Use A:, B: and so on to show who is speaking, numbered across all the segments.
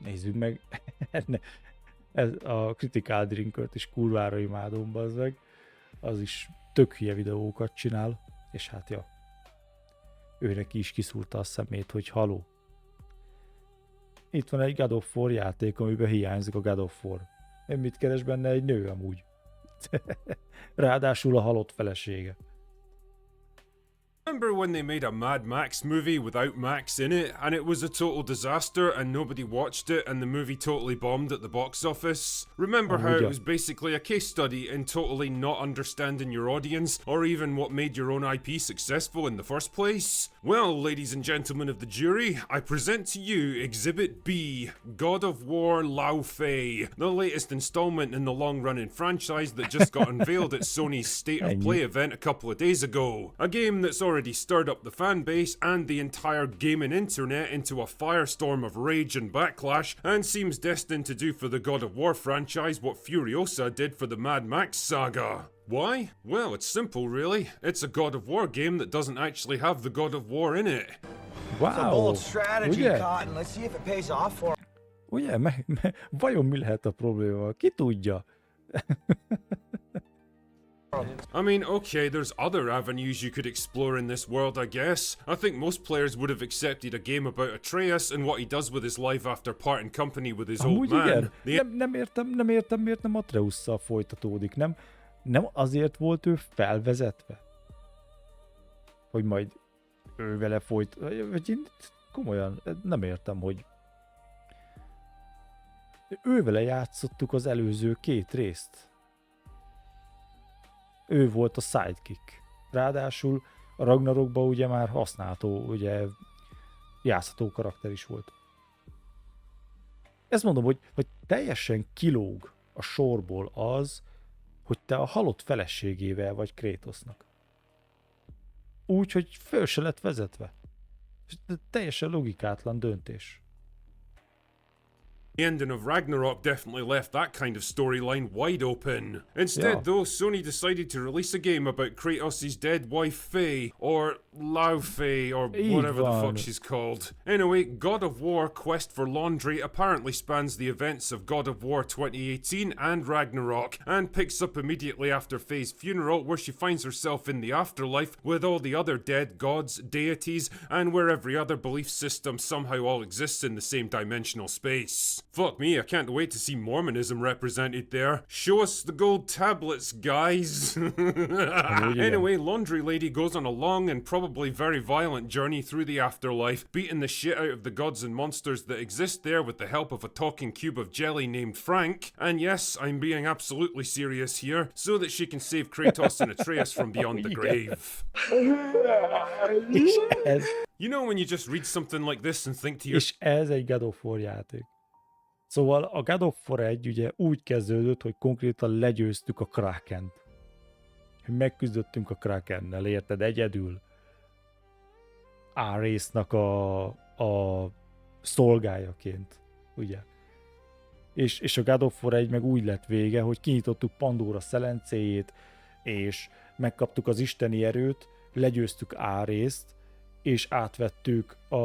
A: Nézzük meg. Ez a Critical Drinkert is kurvára imádom, bazd meg. Az is tök hülye videókat csinál, és hát ja, ő neki is kiszúrta a szemét, hogy haló. Itt van egy God of War játék, amiben hiányzik a God of War. Én mit keres benne? Egy nő amúgy. Ráadásul a halott felesége.
B: Remember when they made a Mad Max movie without Max in it, and it was a total disaster and nobody watched it and the movie totally bombed at the box office? Remember how it was basically a case study in totally not understanding your audience or even what made your own IP successful in the first place? Well, ladies and gentlemen of the jury, I present to you Exhibit B, God of War Lao Fei, the latest installment in the long-running franchise that just got unveiled at Sony's State of Play event a couple of days ago. A game that's already stirred up the fan base and the entire gaming internet into a firestorm of rage and backlash, and seems destined to do for the God of War franchise what Furiosa did for the Mad Max saga. Why? Well, it's simple really. It's a God of War game that doesn't actually have the God of War in it.
A: Wow!
C: It's a bold strategy,
A: Ugye?
C: Cotton. Let's see if it pays off for him.
A: Ugye? Vajon mi lehet a probléma? Ki tudja?
B: I mean, okay, there's other avenues you could explore in this world, I guess. I think most players would have accepted a game about Atreus and what he does with his life after parting company with his old
A: Amúgy
B: man.
A: igen. Nem értem, miért nem Atreusszal folytatódik. Nem azért volt ő felvezetve? Hogy majd ő vele vagy én komolyan nem értem, hogy ő vele játszottuk az előző 2 részt. Ő volt a sidekick. Ráadásul a Ragnarokban ugye már használható, ugye játszható karakter is volt. Ezt mondom, hogy teljesen kilóg a sorból az, hogy te a halott feleségével vagy Kratosnak. Úgy, hogy föl se lett vezetve. Teljesen logikátlan döntés.
B: The ending of Ragnarok definitely left that kind of storyline wide open. Instead, though, Sony decided to release a game about Kratos' dead wife Faye, or Lao Fei, or whatever the fuck she's called. Anyway, God of War Quest for Laundry apparently spans the events of God of War 2018 and Ragnarok, and picks up immediately after Faye's funeral, where she finds herself in the afterlife with all the other dead gods, deities, and where every other belief system somehow all exists in the same dimensional space. Fuck me, I can't wait to see Mormonism represented there. Show us the gold tablets, guys! Anyway, Laundry Lady goes on a long and probably very violent journey through the afterlife, beating the shit out of the gods and monsters that exist there with the help of a talking cube of jelly named Frank. And yes, I'm being absolutely serious here, so that she can save Kratos and Atreus from beyond the grave. You know when you just read something like this and think to yourself...
A: És ez egy God of War játék. Szóval a God of War 1 ugye úgy kezdődött, hogy konkrétan legyőztük a Krakent. Megküzdöttünk a Krakennel, érted? Egyedül. Aresnak a szolgájaként, ugye? És a God of War 1 meg úgy lett vége, hogy kinyitottuk Pandora szelencéjét, és megkaptuk az isteni erőt, legyőztük Areszt, és átvettük a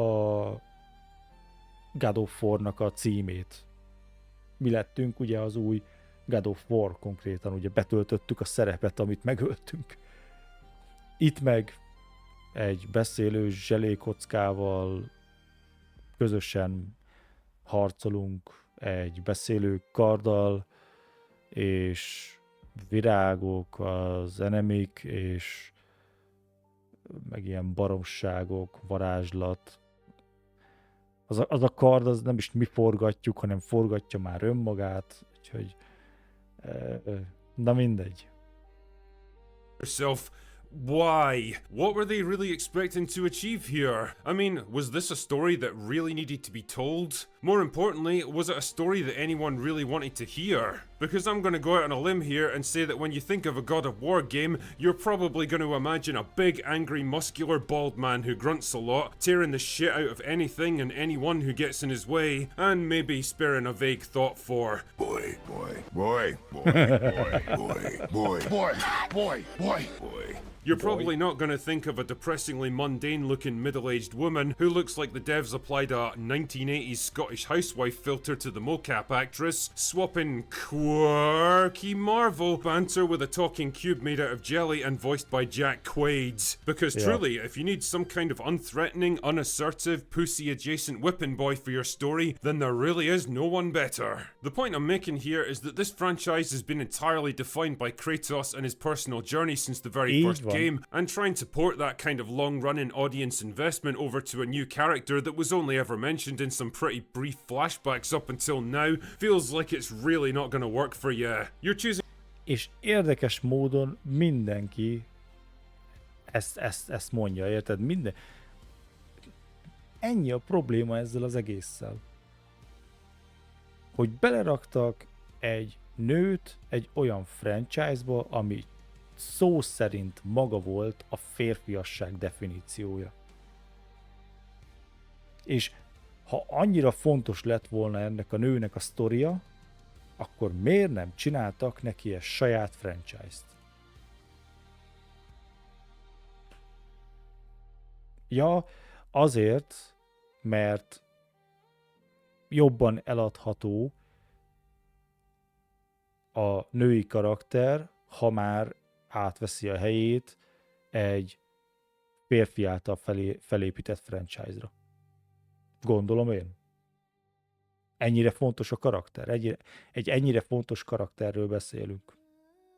A: God of War-nak a címét. Mi lettünk ugye az új God of War konkrétan, ugye betöltöttük a szerepet, amit megöltünk. Itt meg egy beszélő zselékockával közösen harcolunk, egy beszélő karddal, és virágok, az enemik, és meg ilyen baromságok, varázslat. Az a kard, az nem is mi forgatjuk, hanem forgatja már önmagát, úgyhogy na mindegy.
B: Why? What were they really expecting to achieve here? I mean, was this a story that really needed to be told? More importantly, was it a story that anyone really wanted to hear? Because I'm gonna go out on a limb here and say that when you think of a God of War game, you're probably gonna imagine a big, angry, muscular, bald man who grunts a lot, tearing the shit out of anything and anyone who gets in his way, and maybe sparing a vague thought for boy, boy, boy, boy, boy, boy, boy, boy, boy, boy, boy. You're probably not gonna think of a depressingly mundane-looking middle-aged woman who looks like the devs applied a 1980s Scottish housewife filter to the mocap actress, swapping quirky Marvel banter with a talking cube made out of jelly and voiced by Jack Quaid. Because truly, if you need some kind of unthreatening, unassertive, pussy-adjacent whipping boy for your story, then there really is no one better. The point I'm making here is that this franchise has been entirely defined by Kratos and his personal journey since the very first game, and trying to port that kind of long-running audience investment over to a new character that was only ever mentioned in some pretty brief flashbacks up until now feels like it's really not gonna work for you. You're choosing.
A: És érdekes módon mindenki ezt mondja, érted? Ennyi a probléma ezzel az egésszel. Hogy beleraktak egy nőt egy olyan franchise-ba, ami szó szerint maga volt a férfiasság definíciója. És ha annyira fontos lett volna ennek a nőnek a sztoria, akkor miért nem csináltak neki egy saját franchise-t? Ja, azért, mert jobban eladható a női karakter, ha már átveszi a helyét egy férfi által felépített franchise-ra. Gondolom én. Ennyire fontos a karakter. Egy ennyire fontos karakterről beszélünk,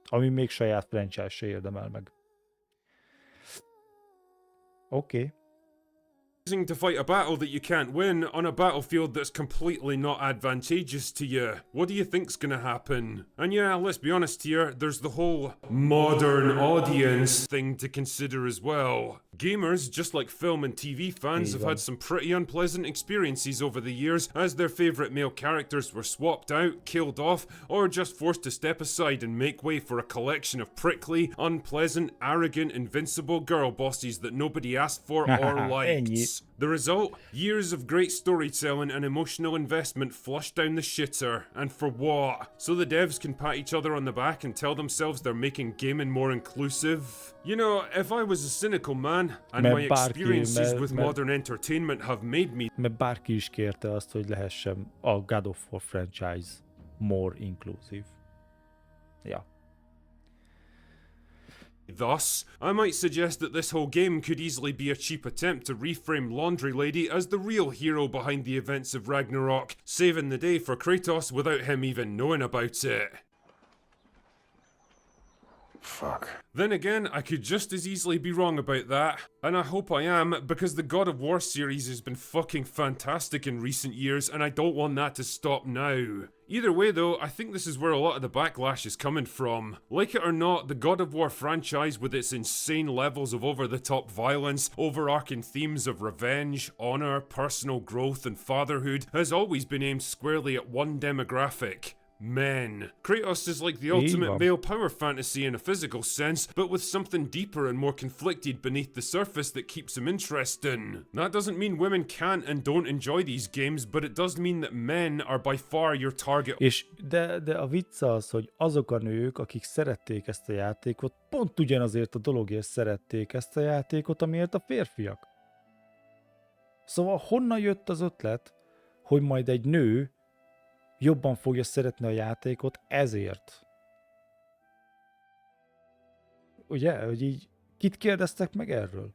A: ami még saját franchise se érdemel meg. Oké.
B: To fight a battle that you can't win on a battlefield that's completely not advantageous to you. What do you think's gonna happen? And yeah, let's be honest here, there's the whole modern audience thing to consider as well. Gamers, just like film and TV fans, have had some pretty unpleasant experiences over the years as their favourite male characters were swapped out, killed off, or just forced to step aside and make way for a collection of prickly, unpleasant, arrogant, invincible girl bosses that nobody asked for or liked. The result? Years of great storytelling and emotional investment flushed down the shitter. And for what? So the devs can pat each other on the back and tell themselves they're making gaming more inclusive? You know, if I was a cynical man, and my experiences with modern entertainment have made me...
A: Mert bárki is kérte azt, hogy lehessen a God of War franchise more inclusive. Ja.
B: Thus, I might suggest that this whole game could easily be a cheap attempt to reframe Laundry Lady as the real hero behind the events of Ragnarok, saving the day for Kratos without him even knowing about it.
C: Fuck.
B: Then again, I could just as easily be wrong about that, and I hope I am, because the God of War series has been fucking fantastic in recent years, and I don't want that to stop now. Either way though, I think this is where a lot of the backlash is coming from. Like it or not, the God of War franchise, with its insane levels of over-the-top violence, overarching themes of revenge, honour, personal growth and fatherhood, has always been aimed squarely at one demographic: men. Kratos is like the ultimate male power fantasy in a physical sense, but with something deeper and more conflicted beneath the surface that keeps him interesting. That doesn't mean women can't and don't enjoy these games, but it does mean that men are by far your target.
A: És de a vicc az, hogy azok a nők, akik szerették ezt a játékot, pont ugyanazért a dologért szerették ezt a játékot, amiért a férfiak. Szóval honnan jött az ötlet, hogy majd egy nő jobban fogja szeretni a játékot ezért? Ugye, hogy így kit kérdeztek meg erről?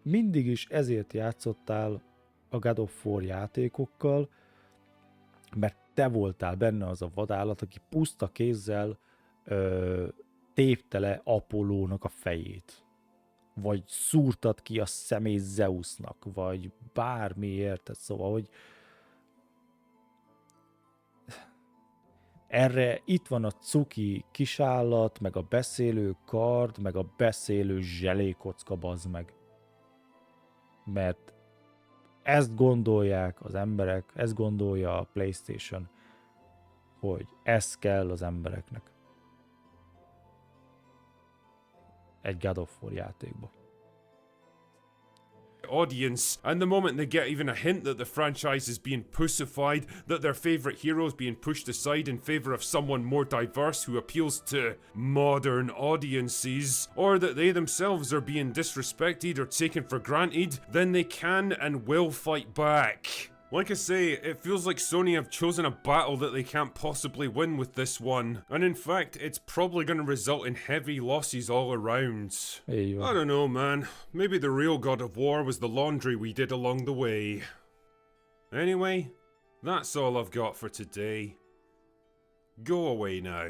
A: Mindig is ezért játszottál a God of War játékokkal, mert te voltál benne az a vadállat, aki puszta kézzel tépte le Apollónak a fejét. Vagy szúrtad ki a szemét Zeusnak, vagy bármi, érted? Szóval, hogy erre itt van a cuki kisállat, meg a beszélő kard, meg a beszélő zselékocka, bazd meg. Mert ezt gondolják az emberek, ezt gondolja a PlayStation, hogy ez kell az embereknek egy God of War játékba.
B: audience, and the moment they get even a hint that the franchise is being pussified, that their favourite hero is being pushed aside in favour of someone more diverse who appeals to modern audiences, or that they themselves are being disrespected or taken for granted, then they can and will fight back. Like I say, it feels like Sony have chosen a battle that they can't possibly win with this one, and in fact, it's probably going to result in heavy losses all around.
A: Így
B: I
A: van.
B: don't know, man. Maybe the real God of War was the laundry we did along the way. Anyway, that's all I've got for today. Go away now.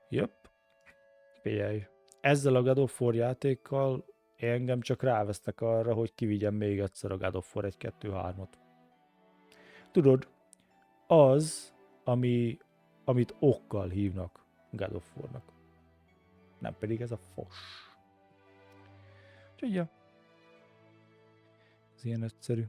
A: Yep. Figyelj. Ezzel a God of War játékkal engem csak rávesznek arra, hogy kivigyem még egyszer a God of War 1-2-3-ot. Tudod, az, amit okkal hívnak God of War-nak. Nem pedig ez a fos. Úgyhogy ja. Ez ilyen egyszerű.